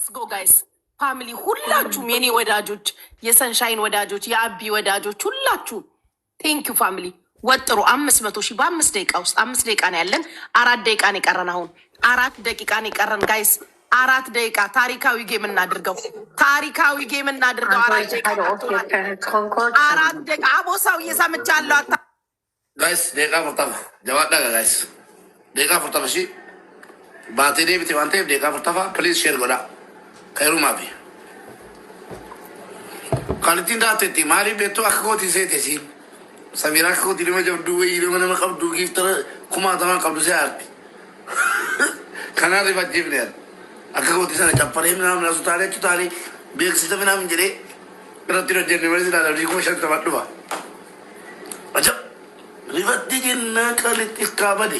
ሌትስ ጎ ጋይስ ፋሚሊ ሁላችሁም የኔ ወዳጆች፣ የሰንሻይን ወዳጆች፣ የአቢ ወዳጆች ሁላችሁም ቴንኪዩ ፋሚሊ። ወጥሩ 500 ሺህ በ5 ደቂቃ ውስጥ 5 ደቂቃ ነው ያለን። 4 ደቂቃ ነው የቀረን። አሁን 4 ደቂቃ ነው የቀረን ጋይስ። 4 ደቂቃ ታሪካዊ ጌም እናድርገው። ታሪካዊ ጌም እናድርገው። 4 ደቂቃ 4 ደቂቃ አቦሳው እየሰምቻለሁ ጋይስ። ደቂቃ ፍርጠማ ጀዋዳ ጋይስ ደቂቃ ፍርጠማ ሺ ባቴ ዴቪት ዋንቴ ደቂቃ ፍርጠፋ ፕሊዝ ሼር ጎዳ ከሩ ማቢ ካሊቲን ዳቴቲ ማሪ ቤቱ አኮቲ ሴቴሲ ሰሚራ ኮቲ ለማ ጀብዱ ወይ ለማ መቀብዱ ጊፍተር ኩማ ተማ ቀብዱ ሲያርት ከናሪ ባጂብ ነው አኮቲ ሰነ ጨፈሬ ምናምን ራሱ ታሪክ ታሪ ቤክስ ምናምን እንጀሬ ረትሮ ጀነ ወይስ ዳላ ሪኮ ሸት ተባዱባ አጃ ሪቨቲ ጀነ ካሊቲ ካባዲ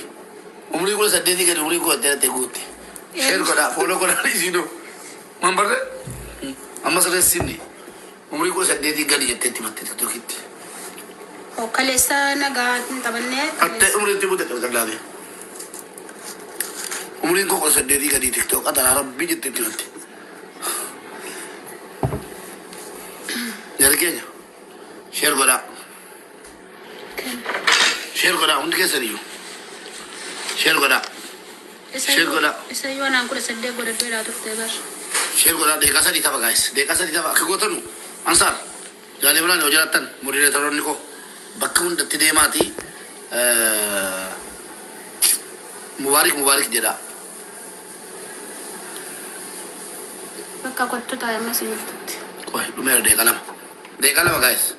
ኡምሪ ኮ ሰደቲ ገዲ ኡምሪ ኮ ተተ ጉቲ ሼር ጎዳ ፎሎ ጎዳ ሊሲዶ ማንበረ አማሰለ ሲኒ ኡምሪ ኮ ሰደቲ ገዲ የተቲ መተት ቶኪት Kalesa naga tabannet. Atte umri tibu tak terlalu. Umri kau kalau sedih di kadi TikTok ada Arab bijit itu nanti. Jadi kaya, share goda, share goda, undi kaya serius, share goda, share goda. Saya juga nak kuda sedih goda bela tu tebar. Share goda dekasa di tapa guys, dekasa di tapa. Aku tahu, ansar, jadi mana ojaratan, murid teror niko. Bakun dati de mati mubarak jeda Bakka kottu tayo masih koi lumer de kalam guys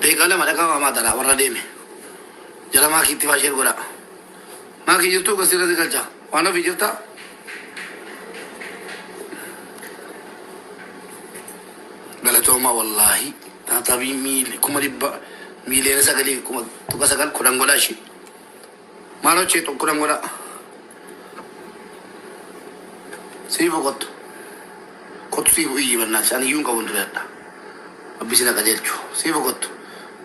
de kalam ada kau mata lah warna de me jara ma kiti bashir gora ma ki yutu ko sira de kalcha wana video ta galatoma wallahi tabi mil kuma riba milena sagali kuma tuka sagal kurang gola shi maro che to kurang gola sibo kot sibo yi banna sani yun ka wondu yata abisina ka jelchu sibo kot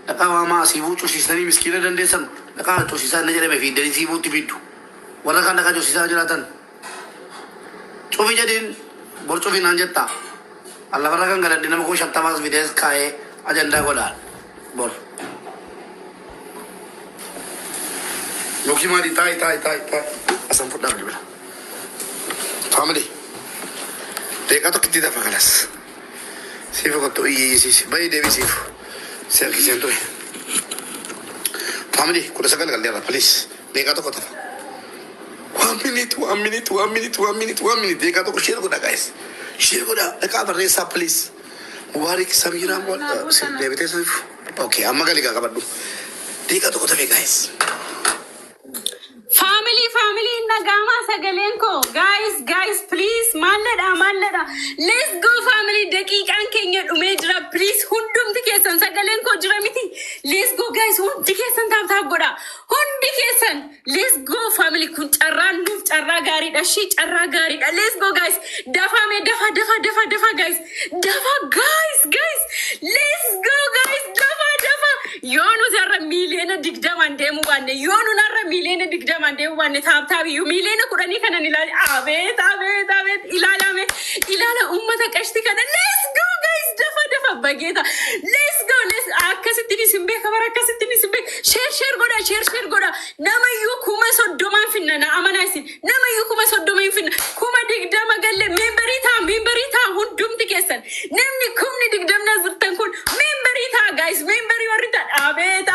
aka ma sibo chu sisani miskina dande san aka to sisana ne jere me fi deri sibo tibidu wala kan ka jo sisana jalatan chobi jadin borcho fi nanjetta Allah barakan galan dinam ko shatta mas vides kae agenda goda bol loki mari tai asam put dar gila family teka to kitida fakalas sifu ko to yi si bay devi sifu ser ki sento family ko sakal gal dia please teka to ko ta 1 minute teka to ko share goda guys share goda teka ba resa please Mubarak Samira buat David Esau. Okay, amma kali kakak badu. Tiga tu kota guys. Family nagama sagalenko guys please malada let's go family daqiqan kenya umedra please hundum tikesan sagalenko jiramiti let's go guys hundum tikesan tab goda hundi kesan let's go family kun charra gari dashi charra gari let's go guys dafa guys dafa guys let's go guys dafa yonu zarra million digdaman demu wanne yonu narra million digdaman demu wanne tab yu million kudani kanan ilali abet ilala ummata kashti kana let's go guys dafa bageta let's go akasitini simbe kabara akasitini simbe share goda nama yu kuma sodoma finna na amanasi nama yu kuma sodoma finna kuma digdama galle memberita hundum tikesan nemni kumni digdamna zurtan kun memberita guys memberi warita abet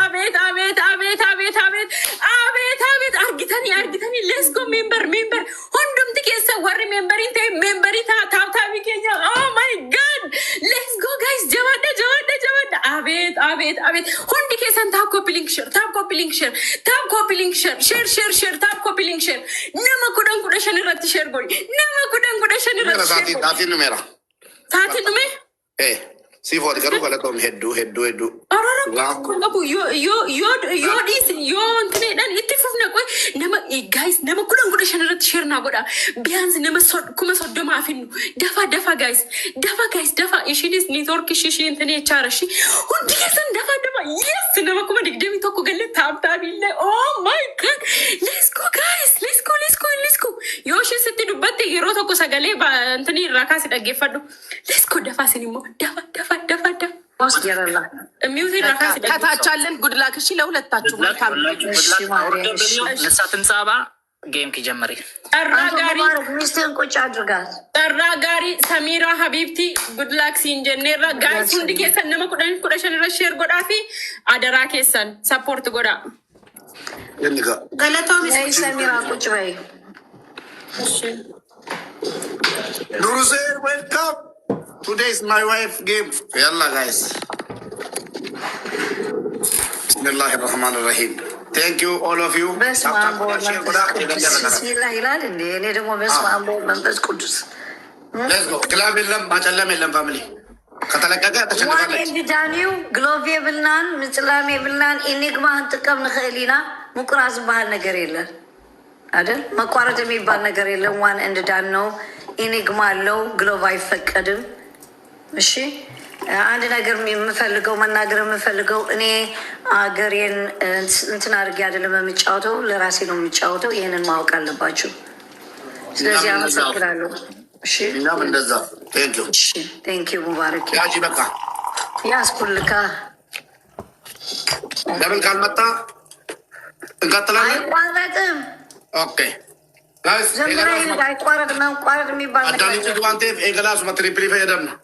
argitani let's go member hundum tikesa war memberita tabi kenya oh my god let's go guys jawada abet hundi kesan tab copy link share share nama kudan shanirat share gori nama kudan shanirat Tati numera Siifoti garuu galatoom hedduu. Yoo intineedhaan itti fufna qoy nama gaayis nama kudhan irratti shirnaa godha. Biyaansi nama 30,000 finnu. Dafa gaayis. Dafa ishiinis niitoorki ishii intinee chaarashi. Hundi keessan dafa. Yes, nama 21 galee taabtaabillee. Oh my god. Let's go guys. Let's go. Yoo isheen sitti dubbatte yeroo tokko sagalee intini irraa kaasi dhaggeeffadhu. Let's go dafa sinimmoo. Dafa. ከታቻለን ጉድላክ እሺ፣ ለሁለታችሁ መልካም ነሳትን ጻባ ጌም ከጀመረ ሚስትን ቁጭ አድርጋት ጠራጋሪ ሰሚራ ሀቢብቲ ጉድላክ ሲንጀኔራ ጋይስ ሁንዲ ኬሰን ነመ ኩደሽን ረሽር ጎዳፊ አደራ ኬሰን ሰፖርት ጎዳ ገለታው ሰሚራ ቁጭ በይ ኑሩሴር ዌልካም Today is my wife game. Yalla guys. Bismillahirrahmanirrahim. Thank you all of you. Bismillah ይላል እንዴ? እኔ ደግሞ በስመ አብ መንፈስ ቅዱስ። Let's go. ክላብ የለም ማጨለም የለም ፋሚሊ ከተለቀቀ ተሸንፋለች። ዳኒው ግሎቭ የብልናን ምጽላም የብልናን ኢኒግማን ጥቅም ንክእሊና ሙቁራዝ ባህል ነገር የለም አይደል? መቋረጥ የሚባል ነገር የለም። ዋን እንድ ዳን ነው። ኢኒግማ አለው። ግሎቭ አይፈቀድም። እሺ አንድ ነገር የምፈልገው መናገር የምፈልገው እኔ አገሬን እንትን አድርጌ አይደለም የምጫወተው፣ ለራሴ ነው የምጫወተው። ይህንን ማወቅ አለባችሁ። ስለዚህ አመሰግናለሁ። እሺ እኛም እንደዛ ቴንክ ዩ ሙባረክ ያጂ በቃ ያስኩልካ ደብል ካልመጣ እንቀጥላለን። አይቋረጥም። ኦኬ ጋይስ አይቋረጥ መንቋረጥ የሚባል አዳኒ ጭዋንቴ ኤገላሱ ማትሪፕሊ ፈየደም ነው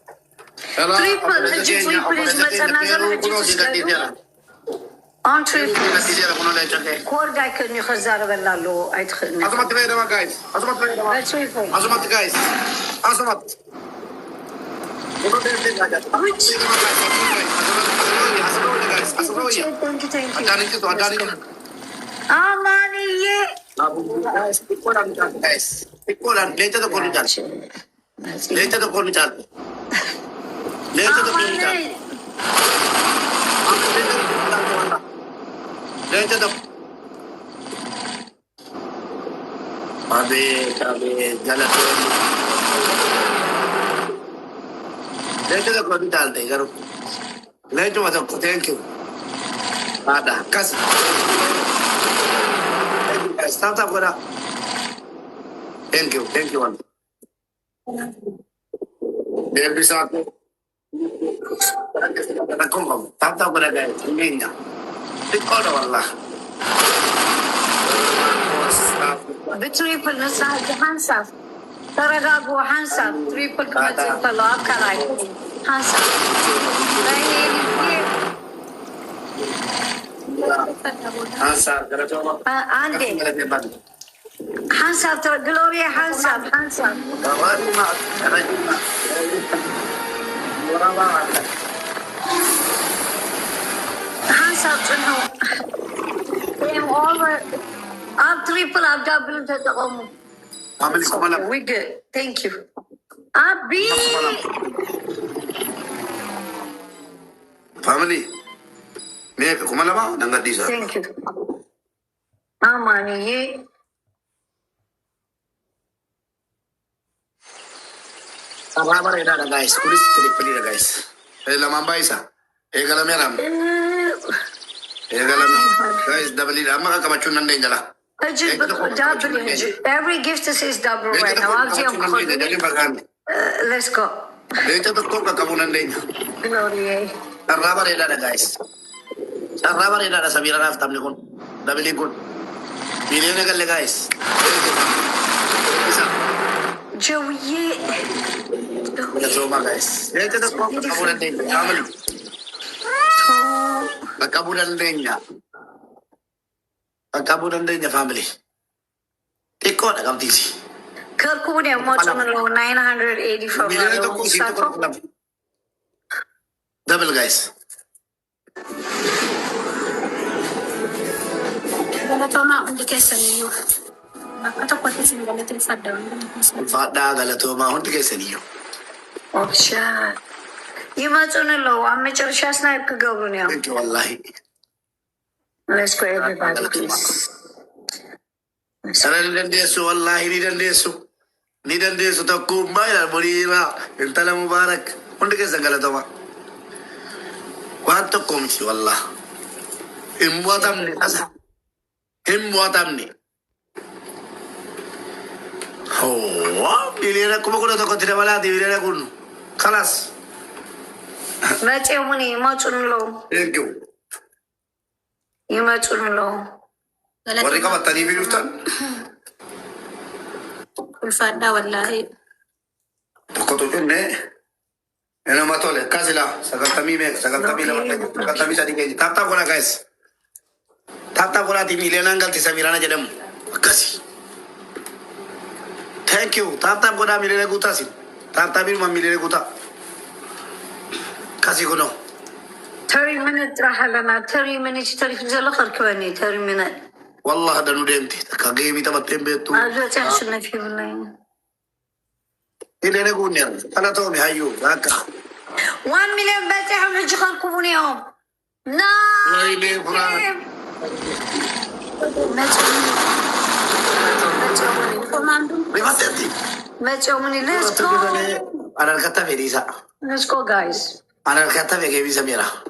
Thank you. Ada kasih. Stop. Thank you one. Dia bisa aku. Stop guys. Ini nya. Tikor wallah. بتريبل نساعد حنسف ترغاغو حنسف تريبل كما تقلوا أبكراي حنسف عندي حنسف جلوريا حنسف انه game over. I'm triple, I'm double to the home. We good. Thank you. Abi. Family. Me kumala ba nang disa. Thank you. Amani ye. Sabar eda guys. Police triple guys. Lamamba isa. Egala meram. Egala guys double ida amma kamachun nande jala. Every gift says double right now. Let's go. Gloria. Rabar eda guys. Rabar eda sabira raf tamne kon. Double kon. Bilene galle guys. Joey. Yasoma guys. Lete to kabulan din. Family. Kabulan din niya. Pagkabunan din niya, family. Ikaw na kamtisi. Kalkunya mo ito ng 980 from double guys. Galatoma, hindi kayo sa niyo. Ito po kasi galatin fada. Fada, galatoma, hindi kayo sa niyo. Oh, siya. يماتون له عم يشرش سنايب كقبرون يوم. والله. Let's go everybody please. أنا ندندسو والله ندندسو تقوم بايلا بريرا انت لا مبارك عندك زغلا تما وانت قومتي والله امواتمني هو بيلينا كم كنا تقول ولا بيلينا كنا خلاص ما تيومني يماتون له. thank you يماتون له. وريك ما تاني بيلوتان الفادا والله تقول إنه أنا ما تقول كاسلا سكتامي لا تادي كذي تاب كنا guys تاب كنا تيمي لينا عندك تسميرانا جدم كاسي thank you تاب كنا ميلنا كوتا سين تاب ميل ميلنا كوتا كاسي كنو 30 minutes راح لنا 30 minutes تعرف زل خركبني 30 minutes. والله هذا نودمتي كاجي بيتا بتم بيتو أجل تحسن في بالله. ميلنا كونير أنا تومي هايو هكا 1 million بس هم نجي خركبوني يوم. ويلي فران ريفاتي ما تيومني let's go. أنا الكتاب يديسا Let's go guys. أنا الكتاب يجيب سميرة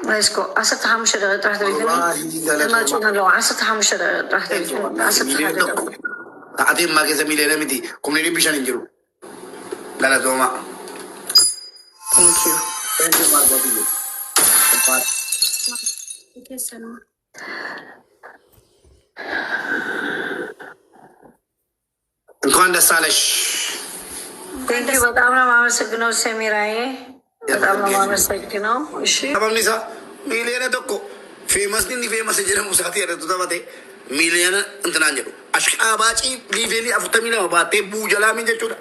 Let's go. عصت حمشة راح تريدني. ما تقول له عصت حمشة راح تريدني. عصت حمشة. تعطي ما كذا ميلنا مدي كم نري بيشان ينجرو لا لا دوما Thank you. እንኳን ደስ አለሽ Thank you. በጣም ነው የማመሰግነው ሰሚራዬ። በጣም ነው የማመሰግነው። እሺ አባምኒሳ ሚሊየነ ተኮ ፌመስ ኒ ፌመስ ጀረሙ ሳቲ ያረቱ ተባቴ ሚሊየነ እንትና አንጀሩ አሽቃባጪ ሊቬሊ አፍተሚ ነው ባቴ ቡጀላሚ ጀቹዳ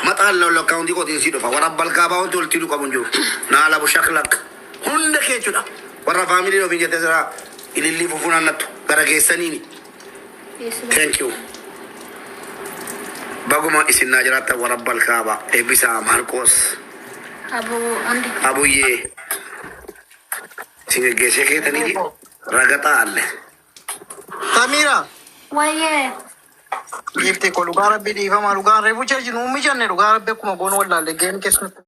መጣለው ለካውንቲ ኮቲ ሲዶፋ ወራባል ካባውን ቶልቲሉ ቀሙንጆ ናላ ቦሻክላክ ሁንደ ከቹዳ ወራ ፋሚሊ ነው ቢጀተ ዘራ ኢሊሊ ፉፉናነቱ ገረገሰኒኒ ቴንክ ዩ baguma isinna jirata warabbal kaaba ebisa marcos abuye singegese ke tani ragata alle Samira waye gifte ko lugar be di fama lugar rebu chaji no mi janne lugar be kuma gono wala le game kes